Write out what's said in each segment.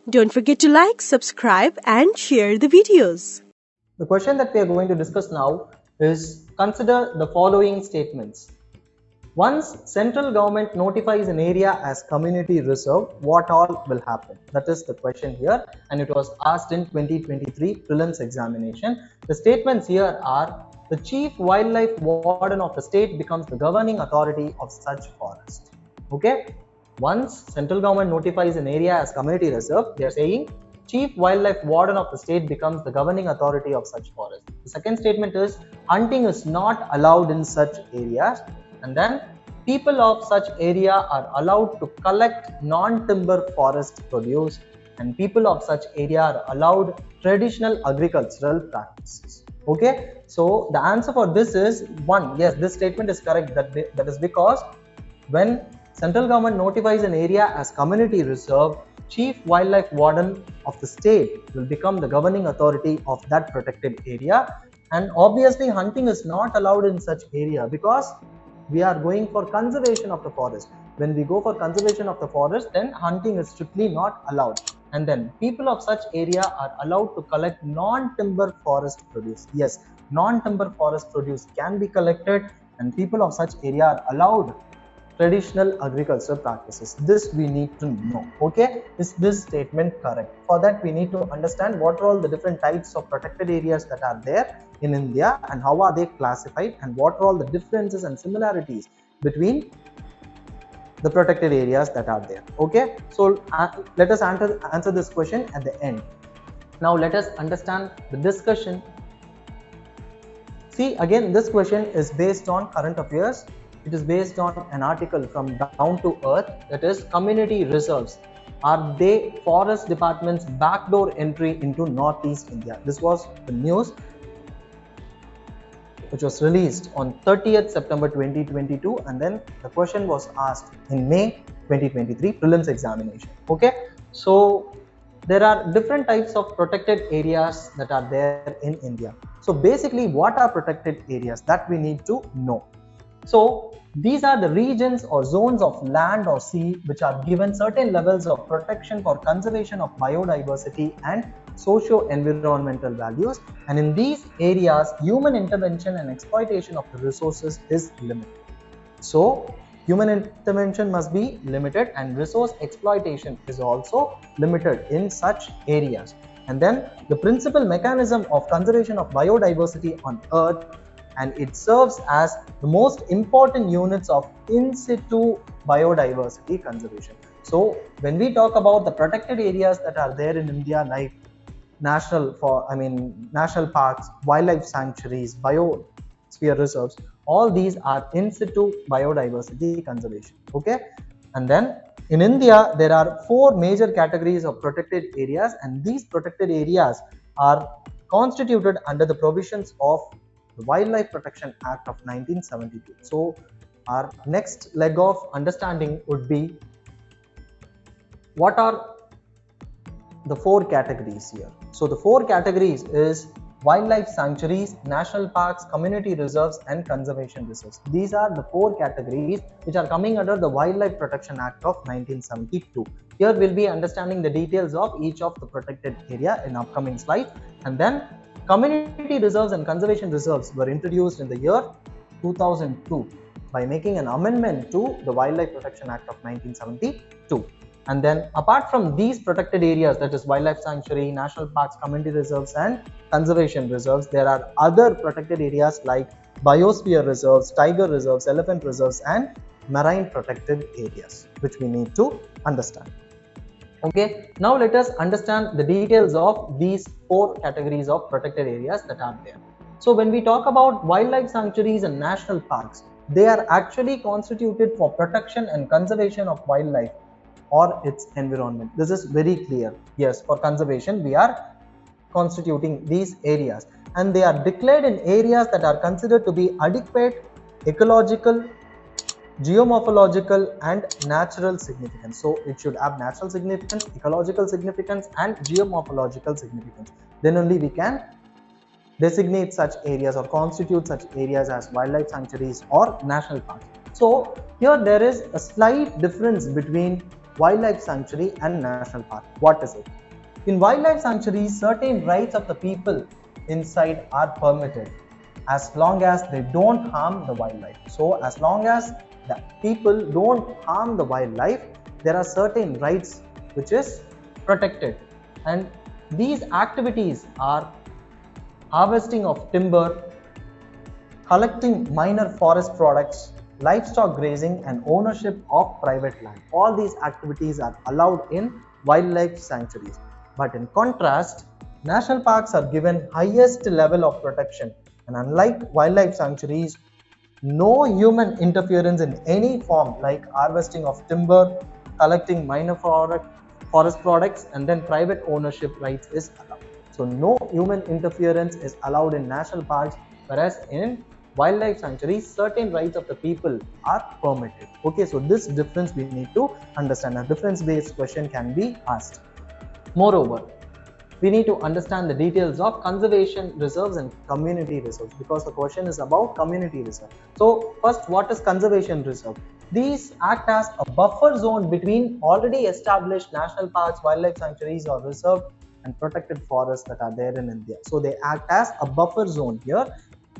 Don't forget to like, subscribe and share the videos. The question that we are going to discuss now is, consider the following statements. Once central government notifies an area as community reserve, what all will happen? That is the question here, and it was asked in 2023 Prelims examination. The statements here are: the chief wildlife warden of the state becomes the governing authority of such forest. Okay, once central government notifies an area as community reserve, they are saying chief wildlife warden of the state becomes the governing authority of such forest. The second statement is, hunting is not allowed in such areas, and then people of such area are allowed to collect non-timber forest produce, and people of such area are allowed traditional agricultural practices. Okay, so the answer for this is 1. Yes, this statement is correct. That is because when central government notifies an area as community reserve, chief wildlife warden of the state will become the governing authority of that protected area. And obviously hunting is not allowed in such area because we are going for conservation of the forest. When we go for conservation of the forest, then hunting is strictly not allowed. And then people of such area are allowed to collect non-timber forest produce. Yes, non-timber forest produce can be collected, and people of such area are allowed traditional agricultural practices. This we need to know. Okay, is this statement correct? For that we need to understand what are all the different types of protected areas that are there in India and how are they classified, and what are all the differences and similarities between the protected areas that are there. Okay, so let us answer this question at the end. Now let us understand the discussion. See, again, this question is based on current affairs. It is based on an article from Down to Earth, that is, community reserves. Are they forest department's backdoor entry into Northeast India? This was the news which was released on 30th September 2022, and then the question was asked in May 2023 Prelims examination. Okay, so there are different types of protected areas that are there in India. So basically, what are protected areas that we need to know? So these are the regions or zones of land or sea which are given certain levels of protection for conservation of biodiversity and socio-environmental values, and in these areas human intervention and exploitation of the resources is limited. So human intervention must be limited and resource exploitation is also limited in such areas. And then the principal mechanism of conservation of biodiversity on earth, and it serves as the most important units of in situ biodiversity conservation. So when we talk about the protected areas that are there in India, like national parks, wildlife sanctuaries, biosphere reserves, all these are in situ biodiversity conservation. Okay, and then in India there are 4 major categories of protected areas, and these protected areas are constituted under the provisions of the Wildlife Protection Act of 1972. So our next leg of understanding would be, what are the 4 categories here? So the 4 categories is wildlife sanctuaries, national parks, community reserves and conservation reserves. These are the 4 categories which are coming under the Wildlife Protection Act of 1972. Here we'll be understanding the details of each of the protected area in upcoming slides. And then community reserves and conservation reserves were introduced in the year 2002 by making an amendment to the Wildlife Protection Act of 1972. And then apart from these protected areas, that is wildlife sanctuary, national parks, community reserves and conservation reserves, there are other protected areas like biosphere reserves, tiger reserves, elephant reserves and marine protected areas, which we need to understand. Okay, now let us understand the details of these 4 categories of protected areas that are there. So when we talk about wildlife sanctuaries and national parks, they are actually constituted for protection and conservation of wildlife or its environment. This is very clear. Yes, for conservation we are constituting these areas, and they are declared in areas that are considered to be adequate ecological, geomorphological and natural significance. So it should have natural significance, ecological significance and geomorphological significance. Then only we can designate such areas or constitute such areas as wildlife sanctuaries or national parks. So here there is a slight difference between wildlife sanctuary and national park. What is it? In wildlife sanctuaries, certain rights of the people inside are permitted as long as they don't harm the wildlife. So as long as the people don't harm the wildlife, there are certain rights which is protected, and these activities are harvesting of timber, collecting minor forest products, livestock grazing, and ownership of private land. All these activities are allowed in wildlife sanctuaries. But in contrast, national parks are given highest level of protection, and unlike wildlife sanctuaries, no human interference in any form like harvesting of timber, collecting minor forest products, and then private ownership rights is allowed. So no human interference is allowed in national parks, whereas in wildlife sanctuaries, certain rights of the people are permitted. Okay, so this difference we need to understand. A difference-based question can be asked. Moreover, we need to understand the details of conservation reserves and community reserves, because the question is about community reserve. So first, what is conservation reserve? These act as a buffer zone between already established national parks, wildlife sanctuaries or reserve and protected forests that are there in India. So they act as a buffer zone here,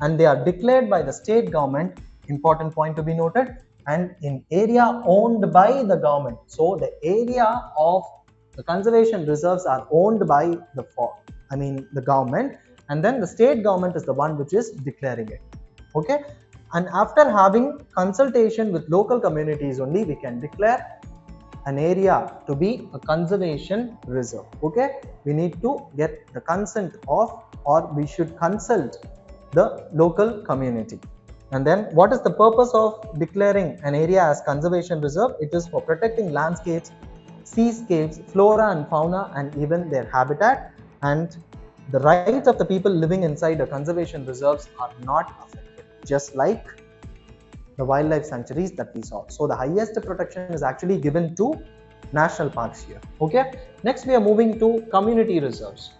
and they are declared by the state government, important point to be noted, and in area owned by the government. So the area of the conservation reserves are owned by the government, and then the state government is the one which is declaring it. Okay, and after having consultation with local communities only, we can declare an area to be a conservation reserve. Okay, we need to get the consent of, or we should consult the local community. And then what is the purpose of declaring an area as conservation reserve? It is for protecting landscapes, seascapes, flora and fauna, and even their habitat, and the rights of the people living inside the conservation reserves are not affected, just like the wildlife sanctuaries that we saw. So the highest protection is actually given to national parks here. Okay, next we are moving to community reserves.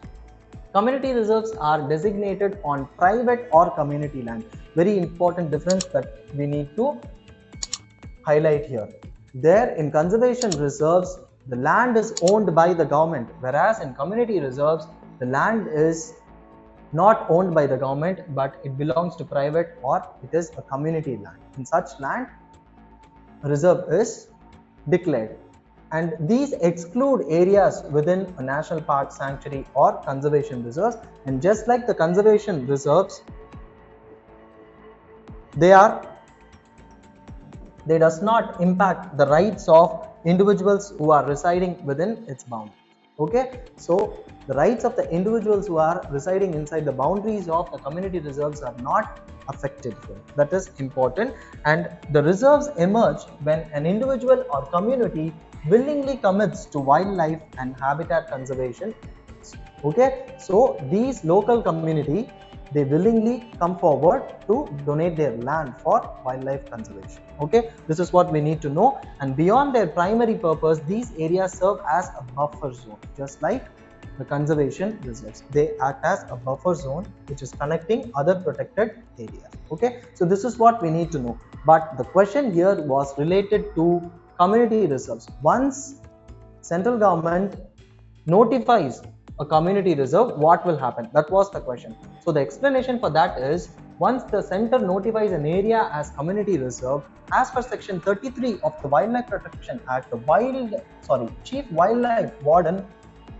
Community reserves are designated on private or community land. Very important difference that we need to highlight here. There in conservation reserves, the land is owned by the government, whereas in community reserves, the land is not owned by the government, but it belongs to private or it is a community land. In such land, a reserve is declared, and these exclude areas within a national park, sanctuary or conservation reserves. And just like the conservation reserves, they does not impact the rights of individuals who are residing within its boundaries. Okay, so the rights of the individuals who are residing inside the boundaries of the community reserves are not affected here. That is important. And the reserves emerge when an individual or community willingly commits to wildlife and habitat conservation. Okay, so these local community, they willingly come forward to donate their land for wildlife conservation. Okay, this is what we need to know. And beyond their primary purpose, these areas serve as a buffer zone, just like the conservation reserves. They act as a buffer zone which is connecting other protected areas. Okay, so this is what we need to know. But the question here was related to community reserves. Once central government notifies a community reserve, what will happen? That was the question. So the explanation for that is, once the center notifies an area as community reserve, as per section 33 of the Wildlife Protection Act, the chief wildlife warden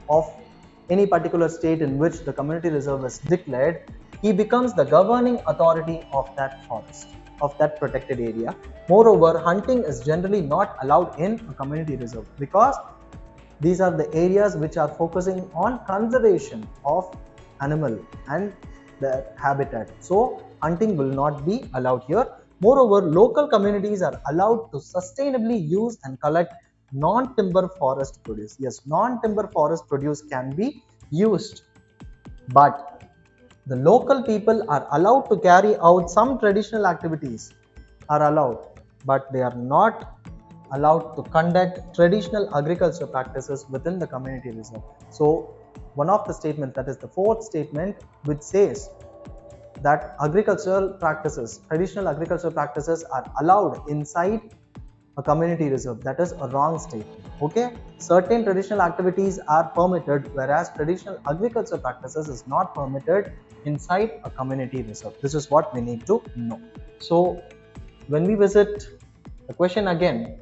of any particular state in which the community reserve is declared, he becomes the governing authority of that forest, of that protected area. Moreover, hunting is generally not allowed in a community reserve, because these are the areas which are focusing on conservation of animal and their habitat. So hunting will not be allowed here. Moreover, local communities are allowed to sustainably use and collect non-timber forest produce. Yes, non-timber forest produce can be used, but the local people are allowed to carry out some traditional activities are allowed, but they are not allowed to conduct traditional agriculture practices within the community reserve. So one of the statements, that is the fourth statement, which says that agricultural practices, traditional agricultural practices are allowed inside a community reserve. That is a wrong statement. Okay, certain traditional activities are permitted, whereas traditional agriculture practices is not permitted inside a community reserve. This is what we need to know. So when we visit the question again,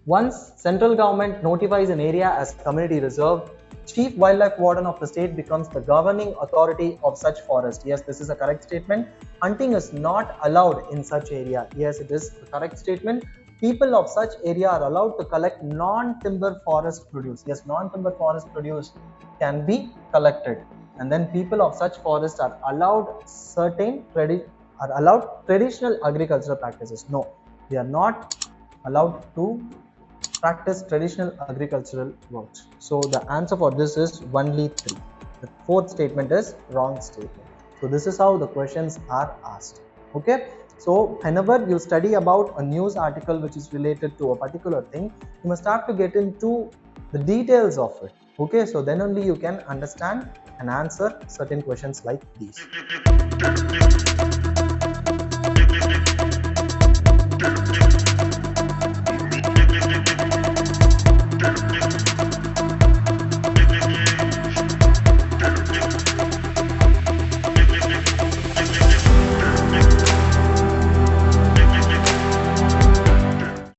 once central government notifies an area as community reserve, Chief Wildlife Warden of the state becomes the governing authority of such forest. Yes, this is a correct statement. Hunting is not allowed in such area. Yes, it is a correct statement. People of such area are allowed to collect non-timber forest produce. Yes, non-timber forest produce can be collected, and then people of such forest are allowed traditional agricultural practices. No, they are not allowed to practice traditional agricultural works. So the answer for this is only 3. The fourth statement is wrong statement. So this is how the questions are asked. Okay. So whenever you study about a news article which is related to a particular thing, you must have to get into the details of it. Okay. So then only you can understand and answer certain questions like these.